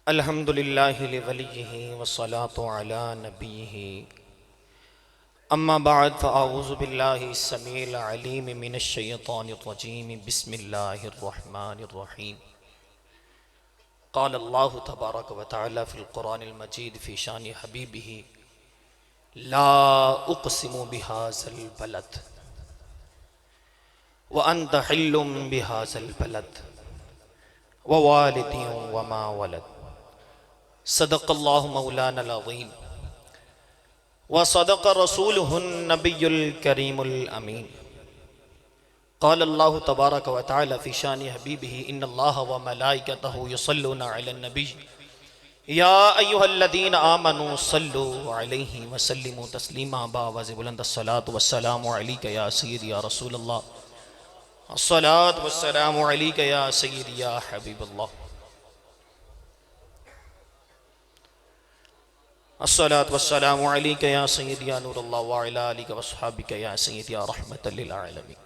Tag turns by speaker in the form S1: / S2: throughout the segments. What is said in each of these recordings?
S1: अल्हम्दुलिल्लाहि लिवलिय्यिहि वस्सलातु अला नबिय्यिहि अम्मा बाद फ़अऊज़ु बिल्लाहि अस्समीइल अलीम मिनश शैतानिर रजीम बिस्मिल्लाहिर रहमानिर रहीम क़ाल अल्लाहु तबारक व तआला फ़िल क़ुरानिल मजीद फ़ी शानि हबीबिहि ला उक़सिमु बिहाज़ल बलद व अंत हिल्लुम बिहाज़ल बलद व वालिदिन व मा वलद सदक़ल्लाहु मौलाना अज़ीम व सदक़ रसूलुहुन नबियुल करीमुल अमीन क़ाल अल्लाहु तबारक व तआला फ़ी शानि हबीबिहि इन्नल्लाह व मलाइकतहु युसल्लूना अलन नबी या अय्युहल्लज़ीना आमनू सल्लु अलैहि व सल्लिमू तस्लीमा बावज़ बुलंद अस्सलातु वस्सलामु अलैका या सय्यदी या रसूलल्लाह अस्सलातु वस्सलामु अलैका या सय्यदी या हबीबल्लाह अस्सलातु वस्सलामु अलैका या सय्यदी या नूरल्लाह व अला आलिका व अस्हाबिका या सय्यदी या रहमतल लिल आलमीन।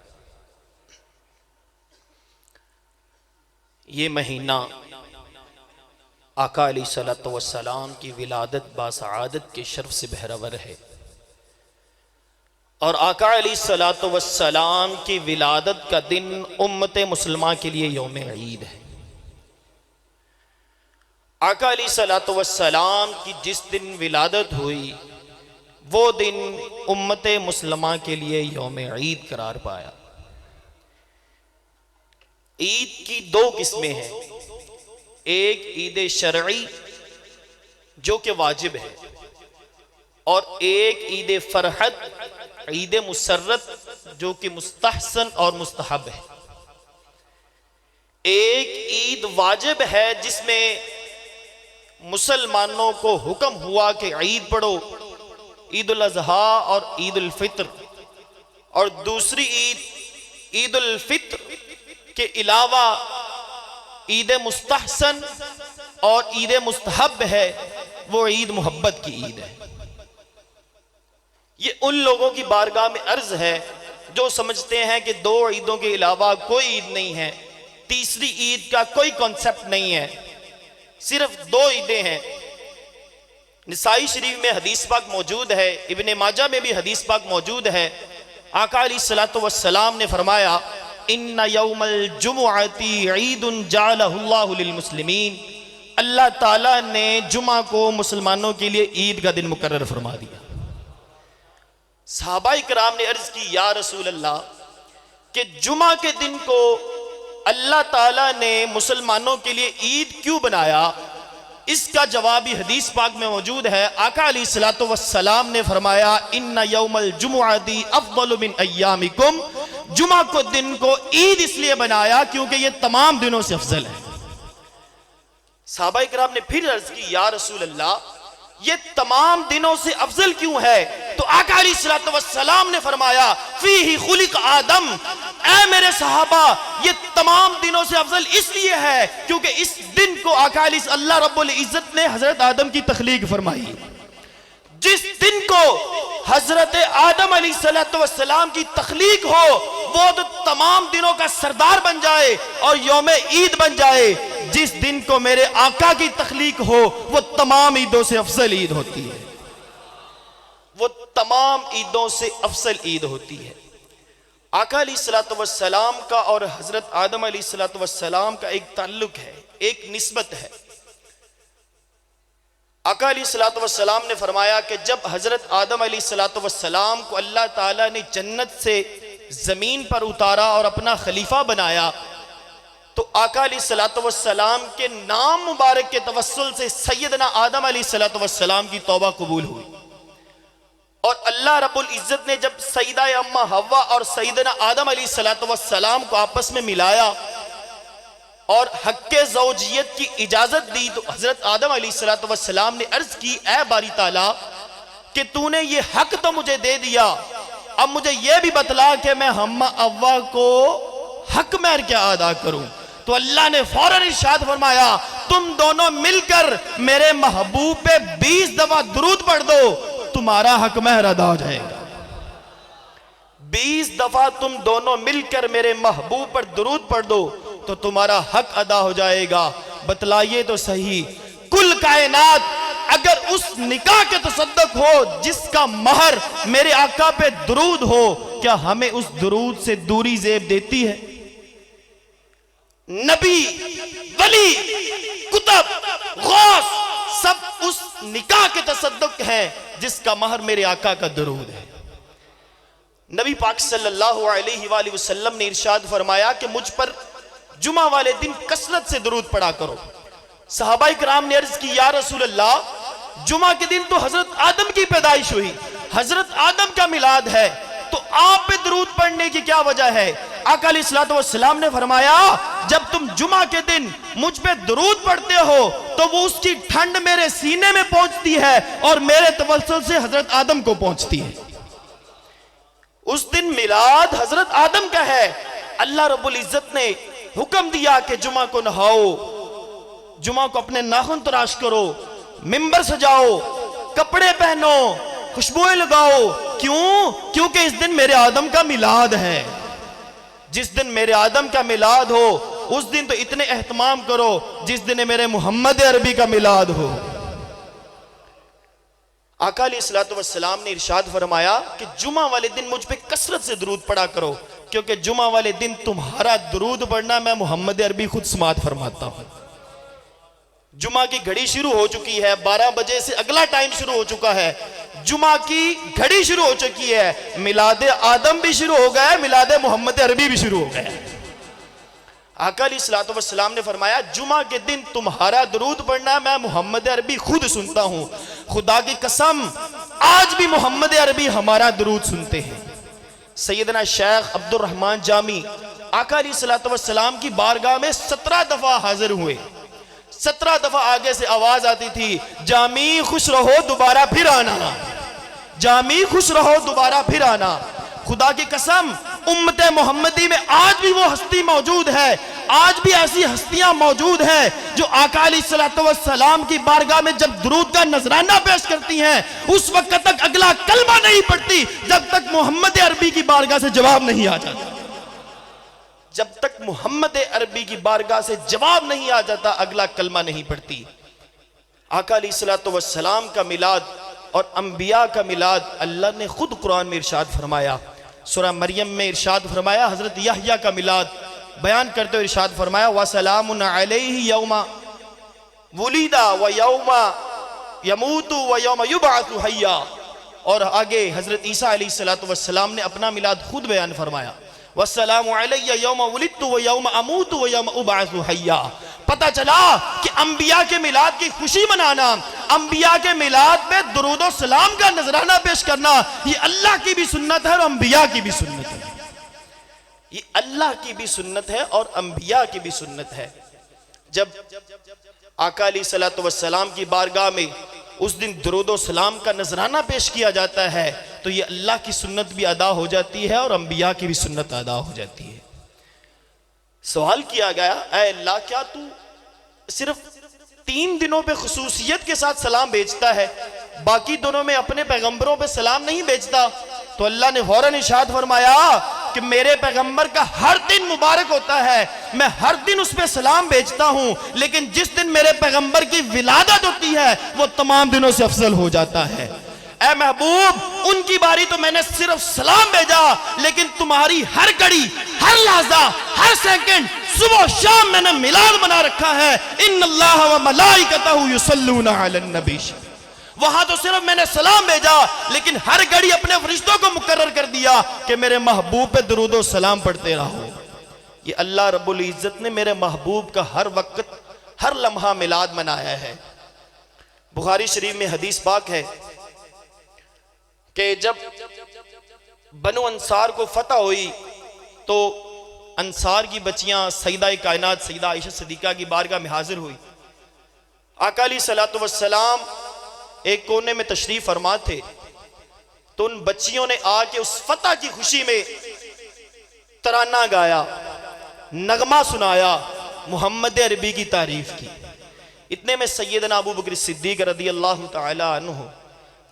S1: ये महीना आका अलैहिस्सलातु वस्सलाम की विलादत बासआदत के शर्फ से बहरावर है और आका अलैहिस्सलातु वस्सलाम की विलादत का दिन उम्मत मुसलमा के लिए यौम ईद है। आका अलैहिस्सलातु वस्सलाम की जिस दिन विलादत हुई वो दिन उम्मत मुसलमा के लिए यौम ईद करार पाया। ईद की दो किस्में हैं, एक ईद शरई जो कि वाजिब है और एक ईद फरहत ईद मुसर्रत जो कि मुस्तहसन और मुस्तहब है। एक ईद वाजिब है जिसमें मुसलमानों को हुक्म हुआ कि ईद पढ़ो, ईद उल अज़हा और ईद उल फित्र, और दूसरी ईद ईद उल फित्र के अलावा ईद मुस्तहसन और ईद मुस्तहब है, वो ईद मोहब्बत की ईद है। ये उन लोगों की बारगाह में अर्ज है जो समझते हैं कि दो ईदों के अलावा कोई ईद नहीं है, तीसरी ईद का कोई कॉन्सेप्ट नहीं है, सिर्फ दो ईदें हैं। निसाई शरीफ में हदीस पाक मौजूद है, इब्ने माजा में भी हदीस पाक मौजूद है। आका अलैहिस्सलातु वस्सलाम ने फरमाया इन्ना यौमल जुमुअती ईदुन जअलहुल्लाहु लिल मुस्लिमीन, अल्लाह ताला ने जुमा को मुसलमानों के लिए ईद का दिन मुकर्रर फरमा दिया। सहाबाए किराम ने अर्ज की या रसूल अल्लाह कि जुमा के दिन को अल्लाह ताला ने मुसलमानों के लिए ईद क्यों बनाया? इसका जवाब भी हदीस पाक में मौजूद है। आका अलैहिस्सलातु वस्सलाम ने फरमाया इन्ना यौमल जुमुअती अफ़ज़लु मिन अय्यामिकुम, जुमा को दिन को ईद इसलिए बनाया क्योंकि ये तमाम दिनों से अफजल है। सहाबाए किराम ने फिर अर्ज की या रसूल अल्लाह ये तमाम दिनों से अफजल क्यों है? तो आका अलैहिस्सलातु वस्सलाम ने फरमाया फीही खुलिक आदम, ऐ मेरे सहाबा ये तमाम दिनों से अफजल इसलिए है क्योंकि इस दिन को आका अल्लाह रब्बुल इज्जत ने हजरत आदम की तख्लीक फरमाई। जिस दिन को हजरत आदम अलैहिस्सलातु वस्सलाम की तख्लीक हो वो तो तमाम दिनों का सरदार बन जाए और यौम ईद बन जाए। जिस दिन को मेरे आका की तख्लीक हो वो तमाम ईदों से अफजल ईद होती है, वो तमाम ईदों से अफजल ईद होती है। आका अलैहिस्सलातु वस्सलाम का और हजरत आदम अलैहिस्सलातु वस्सलाम का एक ताल्लुक है, एक निस्बत है। आका अलैहिस्सलातु वस्सलाम ने फरमाया कि जब हजरत आदम अलैहिस्सलातु वस्सलाम को अल्लाह ताला ने जन्नत से जमीन पर उतारा और अपना खलीफा बनाया तो आका अलैहिस्सलातु वस्सलाम के नाम मुबारक के तवस्सुल से सैयदना आदम अलैहिस्सलातु वस्सलाम की तौबा कबूल हुई और अल्लाह रब्बुल इज्जत ने जब सईदा अम्मा हव्वा और सैयदना आदम अलैहिस्सलातु वस्सलाम को आपस में मिलाया और हक्के ज़ौजियत की इजाजत दी तो हजरत आदम अलैहिस्सलातु वस्सलाम ने अर्ज की ऐ बारी ताला कि तूने ये हक तो मुझे दे दिया, अब मुझे ये भी बतला कि मैं हम्मा अव्वा को हक महर क्या अदा करूं। तो अल्लाह ने फौरन इरशाद फरमाया तुम दोनों मिलकर मेरे महबूब पे 20 दफा दुरूद पढ़ दो, तुम्हारा हक महर अदा हो जाएगा। 20 दफा तुम दोनों मिलकर मेरे महबूब पर दुरूद पढ़ दो तो तुम्हारा हक अदा हो जाएगा। बतलाइए तो सही कायनात अगर उस निकाह के तसद्दुक हो जिसका महर मेरे आका पे दुरूद हो, क्या हमें उस दुरूद से दूरी जेब देती है? नबी, वली, कुतुब, गौस सब उस निकाह के तसद्दुक है जिसका महर मेरे आका का दुरूद है। नबी पाक सल्लल्लाहु अलैहि वसल्लम ने इरशाद फरमाया कि मुझ पर जुमा वाले दिन कसरत से दुरूद पढ़ा करो। सहाबाए किराम ने अर्ज की, या रसूल अल्लाह, जुमा के दिन तो हजरत आदम की पैदाइश हुई, हजरत आदम का मिलाद है, तो आप पे दुरूद पढ़ने की क्या वजह है? आका अलैहिस्सलातु वस्सलाम ने फरमाया, जब तुम जुमा के दिन मुझ पे दुरूद पढ़ते हो तो वो उसकी ठंड मेरे सीने में पहुंचती है और मेरे तवस्सुल से हजरत आदम को पहुंचती है। उस दिन मिलाद हजरत आदम का है। अल्लाह रब्बुल इज्जत ने हुक्म दिया कि जुमा को नहाओ, जुमा को अपने नाखून तराश करो, मिंबर सजाओ, कपड़े पहनो, खुशबुएं लगाओ। क्यों? क्योंकि इस दिन मेरे आदम का मिलाद है। जिस दिन मेरे आदम का मिलाद हो उस दिन तो इतने एहतमाम करो जिस दिन मेरे मोहम्मद अरबी का मिलाद हो। आका अलैहिस्सलातु वस्सलाम ने इरशाद फरमाया कि जुमा वाले दिन मुझ पे कसरत से दुरूद पढ़ा करो, क्योंकि जुमा वाले दिन तुम्हारा दुरूद पढ़ना मैं मोहम्मद अरबी खुद समात फरमाता हूं। जुमा की घड़ी शुरू हो चुकी है, 12 बजे से अगला टाइम शुरू हो चुका है, जुमा की घड़ी शुरू हो चुकी है, मिलादे आदम भी शुरू हो गया है, मिलादे मोहम्मद अरबी भी शुरू हो गया है। आका अलैहिस्सलातु वस्सलाम ने फरमाया, जुमा के दिन तुम्हारा दुरूद पढ़ना मैं मोहम्मद अरबी खुद सुनता हूं। खुदा की कसम आज भी मोहम्मद अरबी हमारा दुरूद सुनते हैं। सैयदना शेख अब्दुर रहमान जामी आका अलैहिस्सलातु वस्सलाम की बारगाह में 17 दफा हाजिर हुए। 17 दफा आगे से आवाज आती थी, जामी खुश रहो दोबारा फिर आना, जामी खुश रहो दोबारा फिर आना। खुदा की कसम उम्मत मोहम्मदी में आज भी वो हस्ती मौजूद है, आज भी ऐसी हस्तियां मौजूद हैं जो आका अलैहिस्सलातु वस्सलाम की बारगाह में जब दुरूद का नजराना पेश करती हैं उस वक्त तक अगला कलमा नहीं पढ़ती जब तक मोहम्मद अरबी की बारगाह से जवाब नहीं आ जाता। जब तक मोहम्मद अरबी की बारगाह से जवाब नहीं आ जाता अगला कलमा नहीं पढ़ती। आका अलैहिस्सलातु वस्सलाम का मिलाद और अंबिया का मिलाद अल्लाह ने खुद कुरान में इरशाद फरमाया। सूरह मरियम में इरशाद फरमाया, हजरत यहया का मिलाद बयान करते हुए इरशाद फरमाया, वसलामुन अलैहि यौमा वुलिदा व यौमा यमूतु व यौमा युबअसु हय्या। और आगे हजरत ईसा अलैहिस्सलातु वस्सलाम ने अपना मिलाद खुद बयान फरमाया, वस्सलामु अलैया यौमा वुलिदतु व यौमा अमूतु व यौमा उबअसु हय्या। पता चला कि अंबिया के मिलाद की खुशी मनाना, अंबिया के मिलाद में दुरूद और सलाम का नजराना पेश करना, ये अल्लाह की भी सुन्नत है और अंबिया की भी सुन्नत है। ये अल्लाह की भी सुन्नत है और अंबिया की भी सुन्नत है। जब आका अलैहिस्सलातु वस्सलाम की बारगाह में उस दिन दुरूद और सलाम का नजराना पेश किया जाता है तो ये अल्लाह की सुन्नत भी अदा हो जाती है और अंबिया की भी सुन्नत अदा हो जाती है। सवाल किया गया, ऐ अल्लाह, क्या तू सिर्फ 3 दिनों पे खुसूसियत के साथ सलाम भेजता है, बाकी दोनों में अपने पैगंबरों पे सलाम नहीं भेजता? तो अल्लाह ने फौरन इरशाद फरमाया कि मेरे पैगंबर का हर दिन मुबारक होता है, मैं हर दिन उस पे सलाम भेजता हूं, लेकिन जिस दिन मेरे पैगंबर की विलादत होती है वो तमाम दिनों से अफजल हो जाता है। ऐ महबूब, उनकी बारी तो मैंने सिर्फ सलाम भेजा, लेकिन तुम्हारी हर घड़ी, हर लहजा, हर सेकंड, सुबह शाम मैंने मिलाद बना रखा है। इन्नल्लाह व मलाइकतहु युसल्लूना अलन नबी। वहां तो सिर्फ मैंने सलाम भेजा, लेकिन हर घड़ी अपने फरिश्तों को मुकर्रर कर दिया कि मेरे महबूब पे दुरूद और सलाम पढ़ते रहो। ये अल्लाह रब्बुल इज्जत ने मेरे महबूब का हर वक्त, हर लम्हा मिलाद मनाया है। बुखारी शरीफ में हदीस पाक है कि जब बनु अंसार को फतह हुई तो अंसार की बच्चियां सईदा कायनात सईदा आयशा सिद्दीका की बारगाह में हाजिर हुई। आका अलैहिस्सलातु वस्सलाम एक कोने में तशरीफ फरमा थे तो उन बच्चियों ने आके उस फतह की खुशी में तराना गाया, नगमा सुनाया, मोहम्मद अरबी की तारीफ की। इतने में सैयदना अबू बकर सिद्दीक रज़ी अल्लाह तआला अन्हु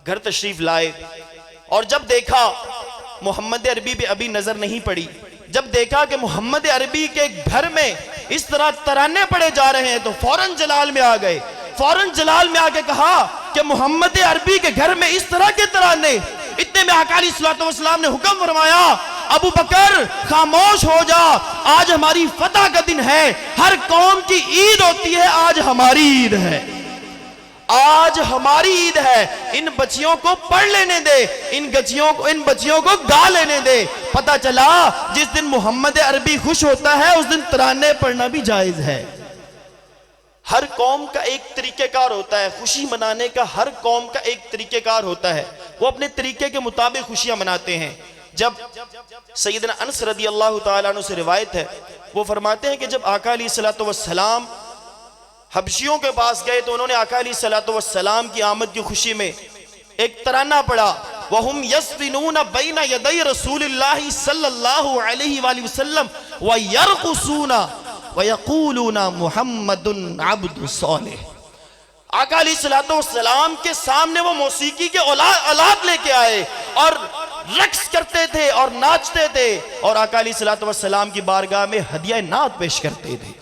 S1: घर तशरीफ लाए और जब देखा मोहम्मद अरबी पे अभी नजर नहीं पड़ी, जब देखा कि मोहम्मद अरबी के घर में इस तरह तराने पड़े जा रहे हैं तो फौरन जलाल में आ गए। फौरन जलाल में आके कहा कि मोहम्मद अरबी के घर में इस तरह के तराने। इतने में आका अलैहिस्सलातु वस्सलाम ने हुक्म फरमाया, अबू बकर खामोश हो जा, आज हमारी फतह का दिन है, हर कौम की ईद होती है, आज हमारी ईद है, आज हमारी ईद है। इन बच्चियों को पढ़ लेने दे, इन बच्चियों को गा लेने दे। पता चला जिस दिन मोहम्मद अरबी खुश होता है उस दिन तराने पढ़ना भी जायज है। हर कौम का एक तरीकेकार होता है, खुशी मनाने का हर कौम का एक तरीकेकार होता है, वो अपने तरीके के मुताबिक खुशियां मनाते हैं। जब सैयदना अनस रदी अल्लाह तआला अन्हु से रिवायत है, वो फरमाते हैं कि जब आका अलैहिस्सलातु वस्सलाम हबशियों के पास गए तो उन्होंने आका अलैहिस्सलातु वस्सलाम की आमद की खुशी में एक तराना पढ़ा, वहुम यस्फिनून बैना यदै रसूलिल्लाहि सल्लल्लाहु अलैहि वसल्लम व यरकुसूना व यक़ूलूना मुहम्मदुन अब्दुस सालिह। आका अलैहिस्सलातु वस्सलाम के सामने वो मौसीकी के औलाद लेके आए और रक्स करते थे और नाचते थे, और आका अलैहिस्सलातु वस्सलाम की बारगाह में हदिया नात पेश करते थे।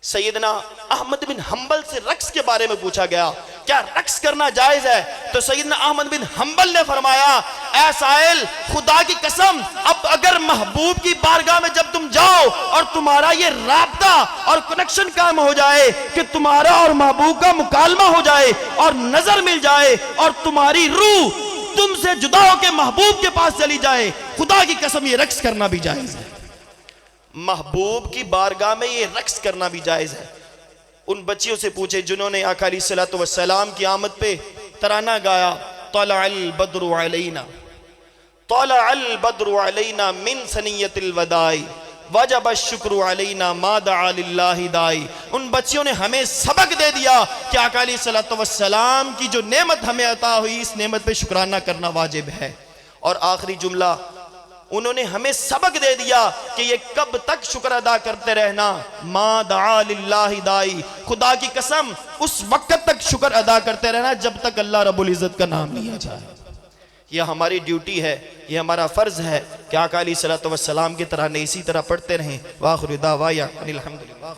S1: सैयदना अहमद बिन हंबल से रक्स के बारे में पूछा गया, क्या रक्स करना जायज है? तो सैयदना अहमद बिन हंबल ने फरमाया, ऐ साइल, खुदा की कसम, अब अगर महबूब की बारगाह में जब तुम जाओ और तुम्हारा ये राब्ता और कनेक्शन कायम हो जाए कि तुम्हारा और महबूब का मुकालमा हो जाए और नजर मिल जाए और तुम्हारी रूह तुमसे जुदा होकर महबूब के पास चली जाए, खुदा की कसम ये रक्स करना भी जायज है। महबूब की बारगाह में ये रक्स करना भी जायज है। उन बच्चियों से पूछे जिन्होंने आका अलैहिस्सलातु वस्सलाम की आमद पे तराना गाया, तलअल बद्रु अलैना, तलअल बद्रु अलैना मिन सनियतिल वदाई वजब शुक्र अलैना मा दआ लिल्लाहि दाई। उन बच्चियों ने हमें सबक दे दिया कि आका अलैहिस्सलातु वस्सलाम की जो नेमत हमें अता हुई, इस नेमत पे शुक्राना करना वाजिब है। और आखिरी जुमला, उन्होंने हमें सबक दे दिया कि ये कब तक शुक्र अदा करते रहना, मा दआ लिल्लाहि दाई, खुदा की कसम उस वक्त तक शुक्र अदा करते रहना जब तक अल्लाह रब्बुल इज्जत का नाम लिया जाए। यह हमारी ड्यूटी है, यह हमारा फर्ज है कि आका अलैहिस्सलातु वस्सलाम की तरह इसी तरह पढ़ते रहें। वाखिरु दावाया अनिल हम्दुलिल्लाह।